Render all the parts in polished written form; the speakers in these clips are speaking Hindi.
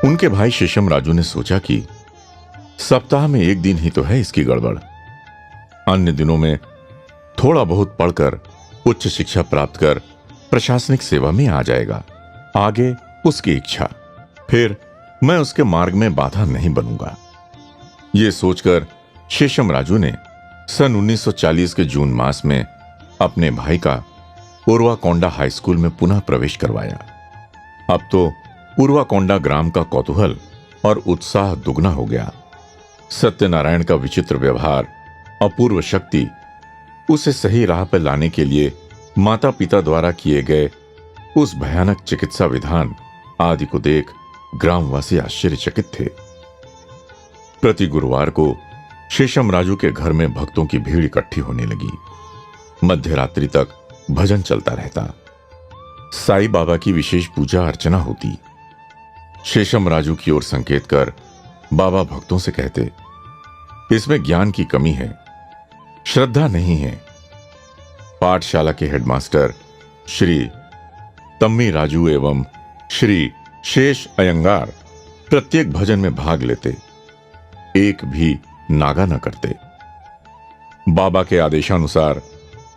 उनके भाई शेषम राजू ने सोचा कि सप्ताह में एक दिन ही तो है इसकी गड़बड़, अन्य दिनों में थोड़ा बहुत पढ़कर उच्च शिक्षा प्राप्त कर प्रशासनिक सेवा में आ जाएगा। आगे उसकी इच्छा, फिर मैं उसके मार्ग में बाधा नहीं बनूंगा। ये सोचकर शेषम राजू ने सन 1940 के जून मास में अपने भाई का उर्वाकोंडा हाई स्कूल में पुनः प्रवेश करवाया। अब तो उर्वाकोंडा ग्राम का कौतूहल और उत्साह दुगना हो गया। सत्यनारायण का विचित्र व्यवहार, अपूर्व शक्ति, उसे सही राह पर लाने के लिए माता पिता द्वारा किए गए उस भयानक चिकित्सा विधान आदि को देख ग्रामवासी आश्चर्यचकित थे। प्रति गुरुवार को शेषम राजू के घर में भक्तों की भीड़ इकट्ठी होने लगी। मध्यरात्रि तक भजन चलता रहता। साईं बाबा की विशेष पूजा अर्चना होती। शेषम राजू की ओर संकेत कर बाबा भक्तों से कहते, इसमें ज्ञान की कमी है, श्रद्धा नहीं है। पाठशाला के हेडमास्टर श्री तम्मी राजू एवं श्री शेष अयंगार प्रत्येक भजन में भाग लेते, एक भी नागा न करते। बाबा के आदेशानुसार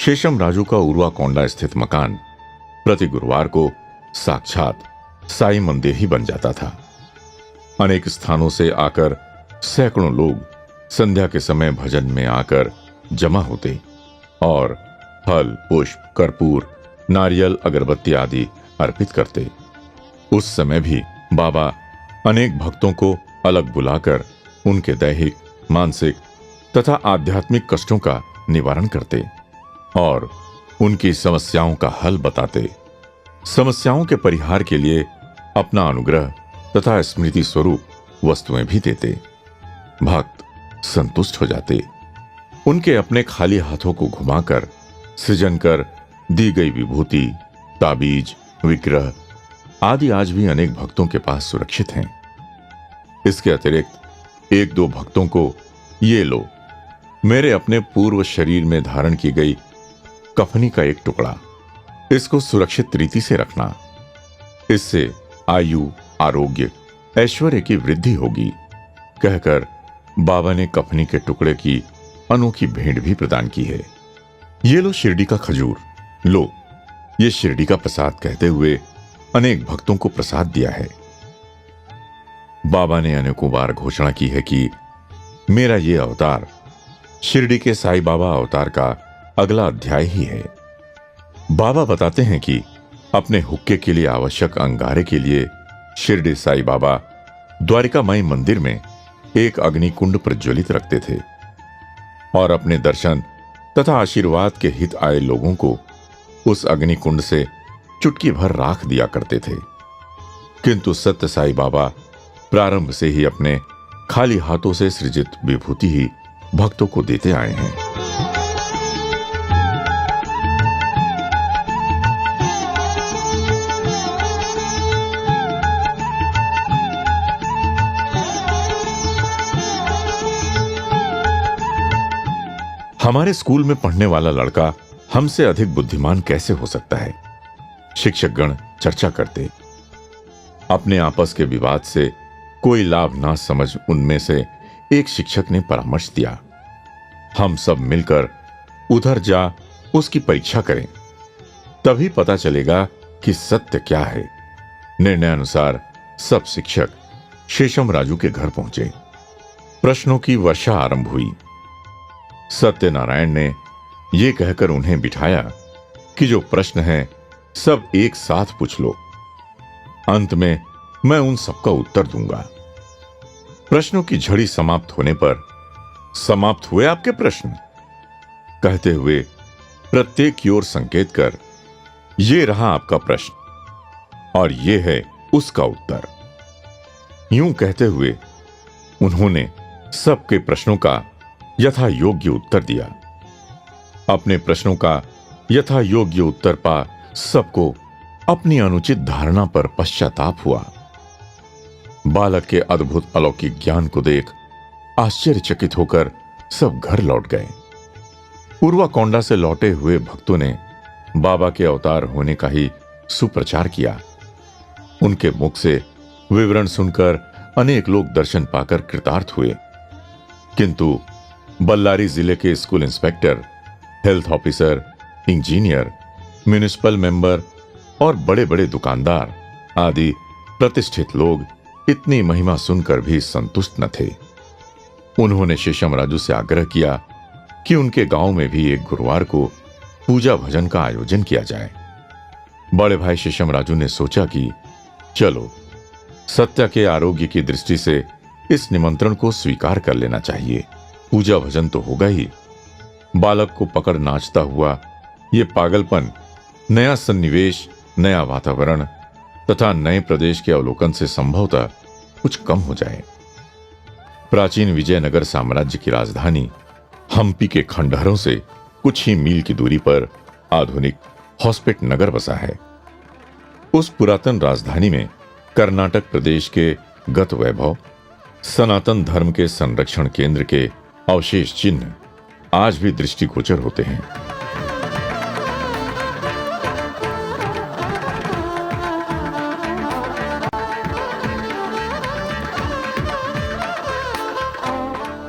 शेषम राजू का उर्वाकोंडा स्थित मकान प्रति गुरुवार को साक्षात साई मंदिर ही बन जाता था। अनेक स्थानों से आकर सैकड़ों लोग संध्या के समय भजन में आकर जमा होते और फल, पुष्प, कर्पूर, नारियल, अगरबत्ती आदि अर्पित करते। उस समय भी बाबा अनेक भक्तों को अलग बुलाकर उनके दैहिक, मानसिक तथा आध्यात्मिक कष्टों का निवारण करते और उनकी समस्याओं का हल बताते। समस्याओं के परिहार के लिए अपना अनुग्रह तथा स्मृति स्वरूप वस्तुएं भी देते। भक्त संतुष्ट हो जाते। उनके अपने खाली हाथों को घुमाकर सृजन कर दी गई विभूति, ताबीज, विग्रह आदि आज भी अनेक भक्तों के पास सुरक्षित हैं। इसके अतिरिक्त एक दो भक्तों को ये लो, मेरे अपने पूर्व शरीर में धारण की गई कफनी का एक टुकड़ा, इसको सुरक्षित रीति से रखना, इससे आयु, आरोग्य, ऐश्वर्य की वृद्धि होगी, कहकर बाबा ने कफनी के टुकड़े की अनोखी भेंट भी प्रदान की है। ये लो शिरडी का खजूर, लो ये शिरडी का प्रसाद, कहते हुए अनेक भक्तों को प्रसाद दिया है। बाबा ने अनेकों बार घोषणा की है कि मेरा ये अवतार शिरडी के साईं बाबा अवतार का अगला अध्याय ही है। बाबा बताते हैं कि अपने हुक्के के लिए आवश्यक अंगारे के लिए शिरडी साईं बाबा द्वारिकामाई मंदिर में एक अग्निकुंड प्रज्वलित रखते थे और अपने दर्शन तथा आशीर्वाद के हित आए लोगों को उस अग्निकुंड से चुटकी भर राख दिया करते थे। किंतु सत्य साईं बाबा प्रारंभ से ही अपने खाली हाथों से सृजित विभूति ही भक्तों को देते आए हैं। हमारे स्कूल में पढ़ने वाला लड़का हमसे अधिक बुद्धिमान कैसे हो सकता है? शिक्षकगण चर्चा करते। अपने आपस के विवाद से कोई लाभ ना समझ उनमें से एक शिक्षक ने परामर्श दिया, हम सब मिलकर उधर जा उसकी परीक्षा करें, तभी पता चलेगा कि सत्य क्या है। निर्णयानुसार सब शिक्षक शेषम राजू के घर पहुंचे। प्रश्नों की वर्षा आरंभ हुई। सत्यनारायण ने यह कहकर उन्हें बिठाया कि जो प्रश्न है सब एक साथ पूछ लो, अंत में मैं उन सबका उत्तर दूंगा। प्रश्नों की झड़ी समाप्त होने पर, समाप्त हुए आपके प्रश्न, कहते हुए प्रत्येक की ओर संकेत कर, ये रहा आपका प्रश्न और ये है उसका उत्तर। यूं कहते हुए उन्होंने सबके प्रश्नों का यथा योग्य उत्तर दिया। अपने प्रश्नों का यथा योग्य उत्तर पा सबको अपनी अनुचित धारणा पर पश्चाताप हुआ। बालक के अद्भुत अलौकिक ज्ञान को देख आश्चर्यचकित होकर सब घर लौट गए। पूर्वाकोंडा से लौटे हुए भक्तों ने बाबा के अवतार होने का ही सुप्रचार किया। उनके मुख से विवरण सुनकर अनेक लोग दर्शन पाकर कृतार्थ हुए, किंतु बल्लारी जिले के school inspector, health officer, engineer, municipal member और बड़े बड़े दुकानदार आदि प्रतिष्ठित लोग इतनी महिमा सुनकर भी संतुष्ट न थे। उन्होंने शेषम राजू से आग्रह किया कि उनके गांव में भी एक गुरुवार को पूजा भजन का आयोजन किया जाए। बड़े भाई शेषम राजू ने सोचा कि चलो, सत्या के आरोग्य की दृष्टि से इस निमंत्रण को स्वीकार कर लेना चाहिए। पूजा भजन तो होगा ही, बालक को पकड़ नाचता हुआ ये पागलपन नया सन्निवेश, नया वातावरण तथा नए प्रदेश के अवलोकन से संभवतः कुछ कम हो जाए। प्राचीन विजयनगर साम्राज्य की राजधानी हम्पी के खंडहरों से कुछ ही मील की दूरी पर आधुनिक हॉस्पिट नगर बसा है। उस पुरातन राजधानी में कर्नाटक प्रदेश के गत वैभव, सनातन धर्म के संरक्षण केंद्र के अवशेष चिन्ह आज भी दृष्टिगोचर होते हैं।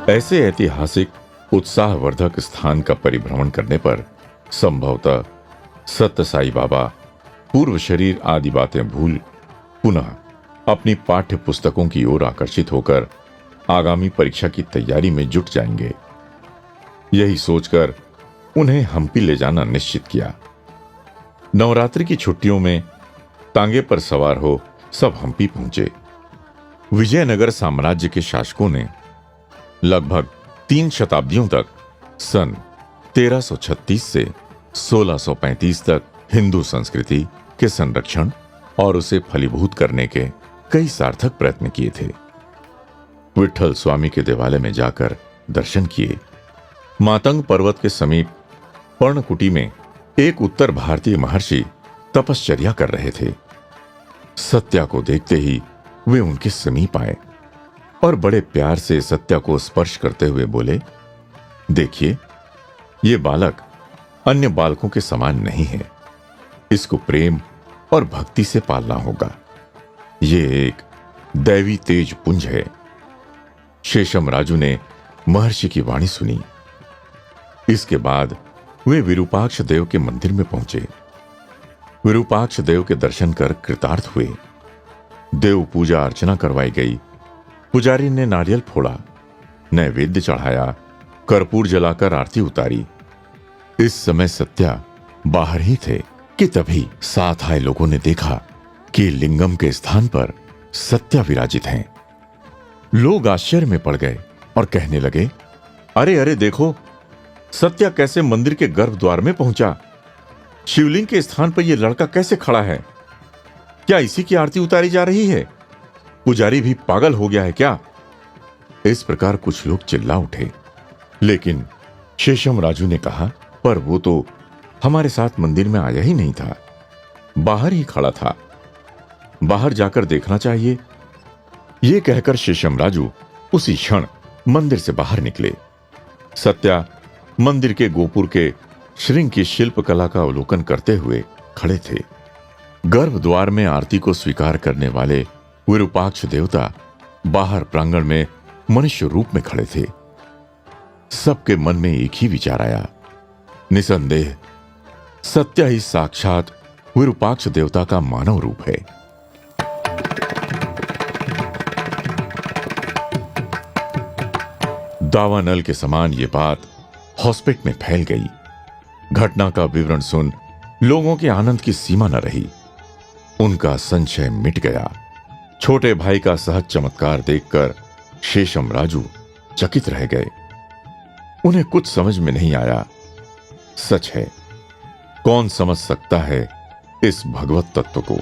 ऐसे ऐतिहासिक उत्साहवर्धक स्थान का परिभ्रमण करने पर संभवतः सत्य साई बाबा पूर्व शरीर आदि बातें भूल पुनः अपनी पाठ्य पुस्तकों की ओर आकर्षित होकर आगामी परीक्षा की तैयारी में जुट जाएंगे। यही सोचकर उन्हें हम्पी ले जाना निश्चित किया। नवरात्रि की छुट्टियों में तांगे पर सवार हो सब हम्पी पहुंचे। विजयनगर साम्राज्य के शासकों ने लगभग 3 शताब्दियों तक सन 1336 से 1635 तक हिंदू संस्कृति के संरक्षण और उसे फलीभूत करने के कई सार्थक प्रयत्न किए थे। विठल स्वामी के देवालय में जाकर दर्शन किए। मातंग पर्वत के समीप पर्णकुटी में एक उत्तर भारतीय महर्षि तपश्चर्या कर रहे थे। सत्या को देखते ही वे उनके समीप आए और बड़े प्यार से सत्या को स्पर्श करते हुए बोले, देखिए, ये बालक अन्य बालकों के समान नहीं है। इसको प्रेम और भक्ति से पालना होगा। ये एक दैवी तेज पुंज है। शेषम राजू ने महर्षि की वाणी सुनी। इसके बाद वे विरूपाक्ष देव के मंदिर में पहुंचे। विरूपाक्ष देव के दर्शन कर कृतार्थ हुए। देव पूजा अर्चना करवाई गई। पुजारी ने नारियल फोड़ा, नैवेद्य चढ़ाया, कर्पूर जलाकर आरती उतारी। इस समय सत्या बाहर ही थे कि तभी साथ आए लोगों ने देखा कि लिंगम के स्थान पर सत्या विराजित हैं। लोग आश्चर्य में पड़ गए और कहने लगे, अरे अरे देखो, सत्या कैसे मंदिर के गर्भद्वार में पहुंचा। शिवलिंग के स्थान पर यह लड़का कैसे खड़ा है? क्या इसी की आरती उतारी जा रही है? पुजारी भी पागल हो गया है क्या? इस प्रकार कुछ लोग चिल्ला उठे। लेकिन शेषम राजू ने कहा, पर वो तो हमारे साथ मंदिर में आया ही नहीं था, बाहर ही खड़ा था। बाहर जाकर देखना चाहिए। ये कहकर शेषम राजू उसी क्षण मंदिर से बाहर निकले। सत्या मंदिर के गोपुर के श्रृंग की शिल्पकला का अवलोकन करते हुए खड़े थे। गर्भद्वार में आरती को स्वीकार करने वाले विरूपाक्ष देवता बाहर प्रांगण में मनुष्य रूप में खड़े थे। सबके मन में एक ही विचार आया, निसंदेह सत्या ही साक्षात विरूपाक्ष देवता का मानव रूप है। दावानल के समान ये बात हॉस्पिटल में फैल गई। घटना का विवरण सुन लोगों के आनंद की सीमा न रही। उनका संशय मिट गया। छोटे भाई का सहज चमत्कार देखकर शेषम राजू चकित रह गए। उन्हें कुछ समझ में नहीं आया। सच है, कौन समझ सकता है इस भगवत तत्व को।